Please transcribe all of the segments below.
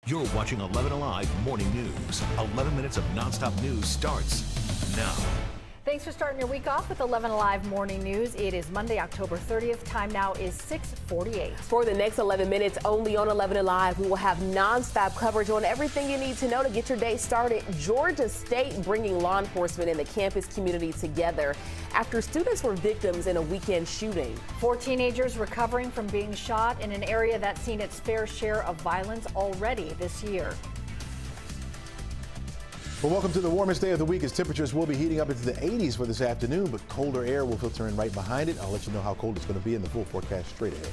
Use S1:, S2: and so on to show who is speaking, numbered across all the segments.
S1: You're watching 11 Alive Morning News. 11 minutes of nonstop news starts now.
S2: Thanks for starting your week off with 11 Alive Morning News. It is Monday, October 30th. Time now is 6:48.
S3: For the next 11 minutes, only on 11 Alive, we will have nonstop coverage on everything you need to know to get your day started. Georgia State bringing law enforcement and the campus community together after students were victims in a weekend shooting.
S2: 4 teenagers recovering from being shot in an area that's seen its fair share of violence already this year.
S4: Well, welcome to the warmest day of the week as temperatures will be heating up into the 80s for this afternoon, but colder air will filter in right behind it. I'll let you know how cold it's going to be in the full forecast straight ahead.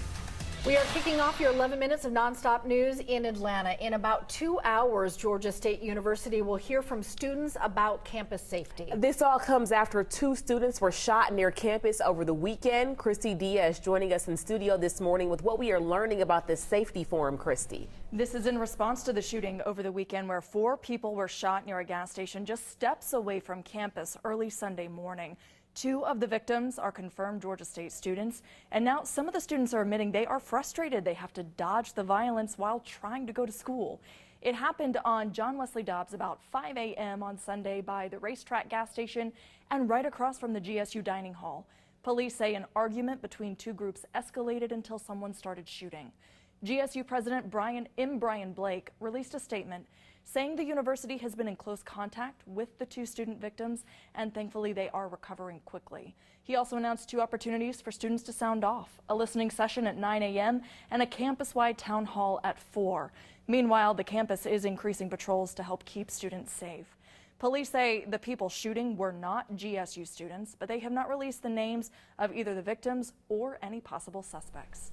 S2: We are kicking off your 11 minutes of nonstop news in Atlanta. In about 2 hours, Georgia State University will hear from students about campus safety.
S3: This all comes after 2 students were shot near campus over the weekend. Christy Diaz joining us in studio this morning with what we are learning about this safety forum. Christy.
S5: This is in response to the shooting over the weekend where 4 people were shot near a gas station just steps away from campus early Sunday morning. 2 of the victims are confirmed Georgia State students, and now some of the students are admitting they are frustrated. They have to dodge the violence while trying to go to school. It happened on John Wesley Dobbs about 5 a.m. on Sunday by the racetrack gas station and right across from the GSU dining hall. Police say an argument between 2 groups escalated until someone started shooting. GSU President Brian Blake released a statement saying the university has been in close contact with the 2 student victims, and thankfully they are recovering quickly. He also announced 2 opportunities for students to sound off, a listening session at 9 a.m. and a campus-wide town hall at 4. Meanwhile, the campus is increasing patrols to help keep students safe. Police say the people shooting were not GSU students, but they have not released the names of either the victims or any possible suspects.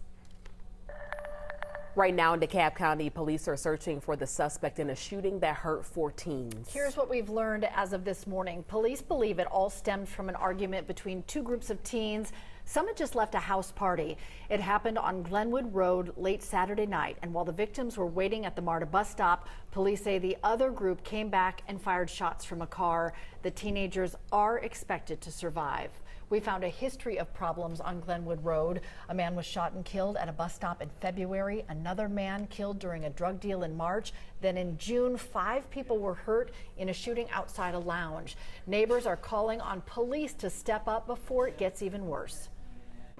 S3: Right now in DeKalb County, police are searching for the suspect in a shooting that hurt 4 teens.
S2: Here's what we've learned as of this morning. Police believe it all stemmed from an argument between 2 groups of teens. Some had just left a house party. It happened on Glenwood Road late Saturday night, and while the victims were waiting at the MARTA bus stop, police say the other group came back and fired shots from a car. The teenagers are expected to survive. We found a history of problems on Glenwood Road. A man was shot and killed at a bus stop in February. Another man killed during a drug deal in March. Then in June, 5 people were hurt in a shooting outside a lounge. Neighbors are calling on police to step up before it gets even worse.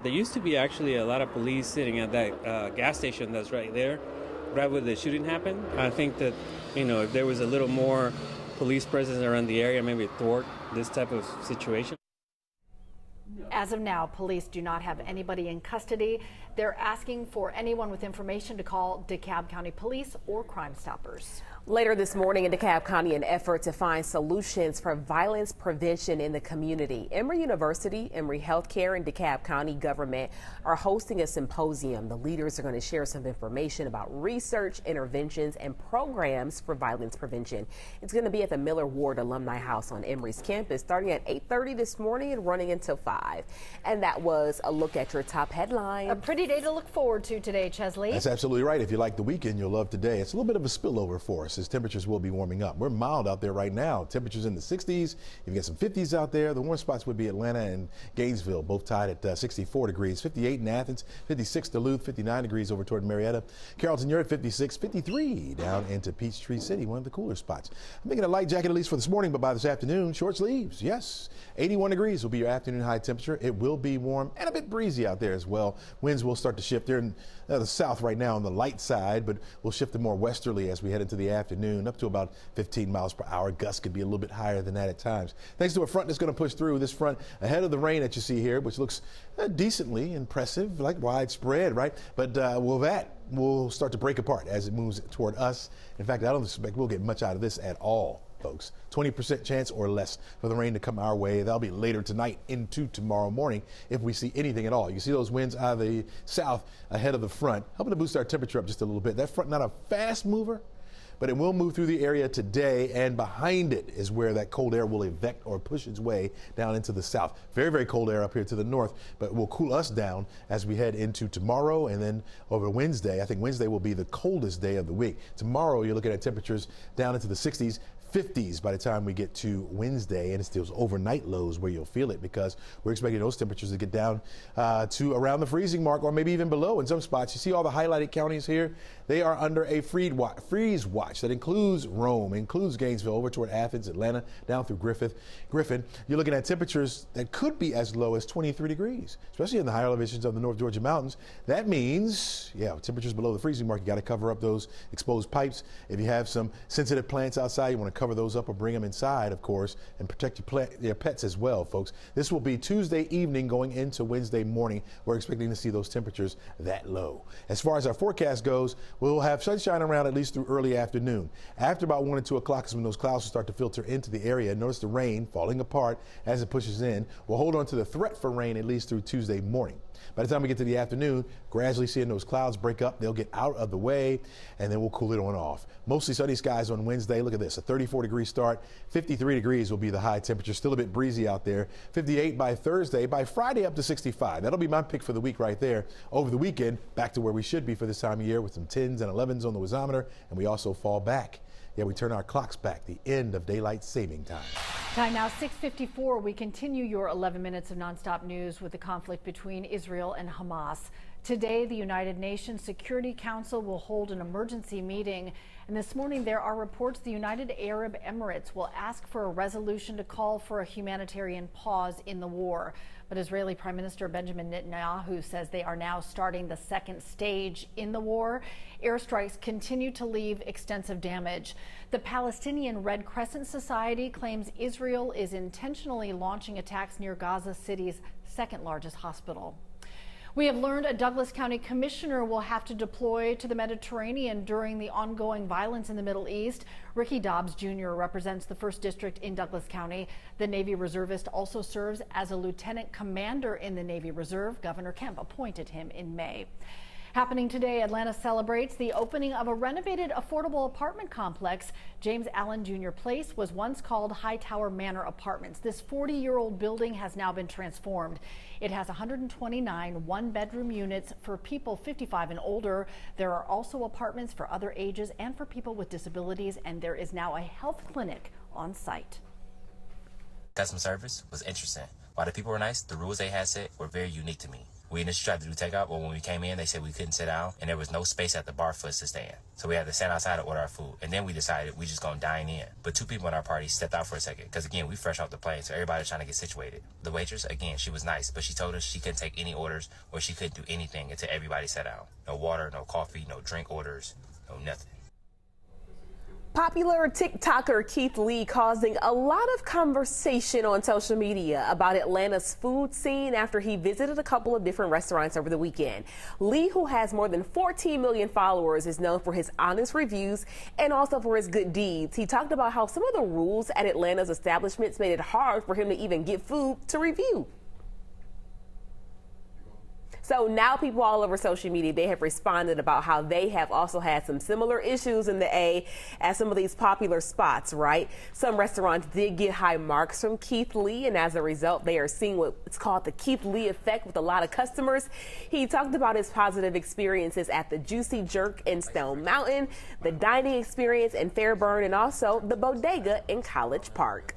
S6: There used to be actually a lot of police sitting at that gas station that's right there, right where the shooting happened. I think that, if there was a little more police presence around the area, maybe thwart this type of situation.
S2: As of now, police do not have anybody in custody. They're asking for anyone with information to call DeKalb County Police or Crime Stoppers.
S3: Later this morning in DeKalb County, an effort to find solutions for violence prevention in the community. Emory University, Emory Healthcare, and DeKalb County government are hosting a symposium. The leaders are going to share some information about research, interventions, and programs for violence prevention. It's going to be at the Miller Ward Alumni House on Emory's campus, starting at 8:30 this morning and running until 5. And that was a look at your top headlines.
S2: A pretty day to look forward to today, Chesley.
S4: That's absolutely right. If you like the weekend, you'll love today. It's a little bit of a spillover for us as temperatures will be warming up. We're mild out there right now. Temperatures in the 60s. You've got some 50s out there. The warm spots would be Atlanta and Gainesville, both tied at 64 degrees. 58 in Athens, 56 Duluth, 59 degrees over toward Marietta. Carrollton, you're at 56, 53 down into Peachtree City, one of the cooler spots. I'm making a light jacket at least for this morning, but by this afternoon, short sleeves. Yes, 81 degrees will be your afternoon high temperature. It will be warm and a bit breezy out there as well. Winds will start to shift. They're in the south right now on the light side, but we'll shift to more westerly as we head into the afternoon, up to about 15 miles per hour. Gusts could be a little bit higher than that at times. Thanks to a front that's going to push through. This front ahead of the rain that you see here, which looks decently impressive, like widespread, right? But that will start to break apart as it moves toward us. In fact, I don't expect we'll get much out of this at all, folks. 20% chance or less for the rain to come our way. That'll be later tonight into tomorrow morning if we see anything at all. You see those winds out of the south ahead of the front, helping to boost our temperature up just a little bit. That front, not a fast mover, but it will move through the area today, and behind it is where that cold air will evect or push its way down into the south. Very, very cold air up here to the north, but will cool us down as we head into tomorrow and then over Wednesday. I think Wednesday will be the coldest day of the week. Tomorrow, you're looking at temperatures down into the 60s. 50s by the time we get to Wednesday, and it's those overnight lows where you'll feel it, because we're expecting those temperatures to get down to around the freezing mark, or maybe even below in some spots. You see all the highlighted counties here? They are under a freeze watch that includes Rome, includes Gainesville, over toward Athens, Atlanta, down through Griffin. You're looking at temperatures that could be as low as 23 degrees, especially in the higher elevations of the North Georgia mountains. That means, temperatures below the freezing mark, you got to cover up those exposed pipes. If you have some sensitive plants outside, you want to cover those up or bring them inside, of course, and protect your pets as well, folks. This will be Tuesday evening going into Wednesday morning. We're expecting to see those temperatures that low. As far as our forecast goes, we'll have sunshine around at least through early afternoon. After about 1 or 2 o'clock is when those clouds will start to filter into the area. Notice the rain falling apart as it pushes in. We'll hold on to the threat for rain at least through Tuesday morning. By the time we get to the afternoon, gradually seeing those clouds break up, they'll get out of the way, and then we'll cool it on off. Mostly sunny skies on Wednesday. Look at this, a 34-degree start. 53 degrees will be the high temperature. Still a bit breezy out there. 58 by Thursday. By Friday, up to 65. That'll be my pick for the week right there. Over the weekend, back to where we should be for this time of year, with some 10s and 11s on the wazometer, and we also fall back. We turn our clocks back, the end of daylight saving time.
S2: Time now 6:54. We continue your 11 minutes of nonstop news with the conflict between Israel and Hamas. Today, the United Nations Security Council will hold an emergency meeting. And this morning, there are reports the United Arab Emirates will ask for a resolution to call for a humanitarian pause in the war. But Israeli Prime Minister Benjamin Netanyahu says they are now starting the second stage in the war. Airstrikes continue to leave extensive damage. The Palestinian Red Crescent Society claims Israel is intentionally launching attacks near Gaza City's second largest hospital. We have learned a Douglas County commissioner will have to deploy to the Mediterranean during the ongoing violence in the Middle East. Ricky Dobbs Jr. represents the 1st District in Douglas County. The Navy reservist also serves as a lieutenant commander in the Navy Reserve. Governor Kemp appointed him in May. Happening today, Atlanta celebrates the opening of a renovated affordable apartment complex. James Allen Jr. Place was once called Hightower Manor Apartments. This 40-year-old building has now been transformed. It has 129 one-bedroom units for people 55 and older. There are also apartments for other ages and for people with disabilities, and there is now a health clinic on site.
S7: Customer service was interesting. While the people were nice, the rules they had set were very unique to me. We initially tried to do takeout, but when we came in, they said we couldn't sit down, and there was no space at the bar for us to stand. So we had to stand outside to order our food, and then we decided we just gonna dine in. But 2 people in our party stepped out for a second, because again, we fresh off the plane, so everybody was trying to get situated. The waitress, again, she was nice, but she told us she couldn't take any orders, or she couldn't do anything until everybody sat down. No water, no coffee, no drink orders, no nothing.
S3: Popular TikToker Keith Lee causing a lot of conversation on social media about Atlanta's food scene after he visited a couple of different restaurants over the weekend. Lee, who has more than 14 million followers, is known for his honest reviews and also for his good deeds. He talked about how some of the rules at Atlanta's establishments made it hard for him to even get food to review. So now people all over social media, they have responded about how they have also had some similar issues in the A at some of these popular spots, right? Some restaurants did get high marks from Keith Lee, and as a result, they are seeing what's called the Keith Lee effect with a lot of customers. He talked about his positive experiences at the Juicy Jerk in Stone Mountain, the dining experience in Fairburn, and also the Bodega in College Park.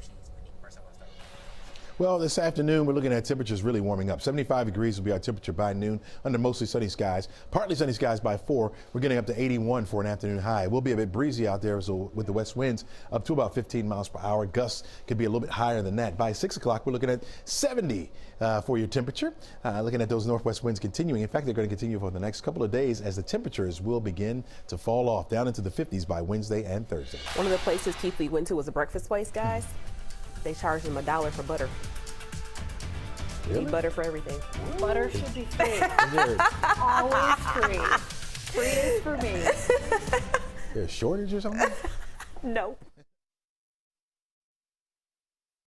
S4: Well, this afternoon, we're looking at temperatures really warming up. 75 degrees will be our temperature by noon under mostly sunny skies. Partly sunny skies by 4. We're getting up to 81 for an afternoon high. It will be a bit breezy out there so with the west winds up to about 15 miles per hour. Gusts could be a little bit higher than that. By 6 o'clock, we're looking at 70 for your temperature. Looking at those northwest winds continuing. In fact, they're going to continue for the next couple of days as the temperatures will begin to fall off down into the 50s by Wednesday and Thursday.
S3: One of the places Keith Lee went to was a breakfast place, guys. They charged him $1 for butter.
S4: Really?
S3: Need butter for everything.
S2: Butter should be free. Always free. Free is for me.
S4: There's a shortage or something?
S3: Nope.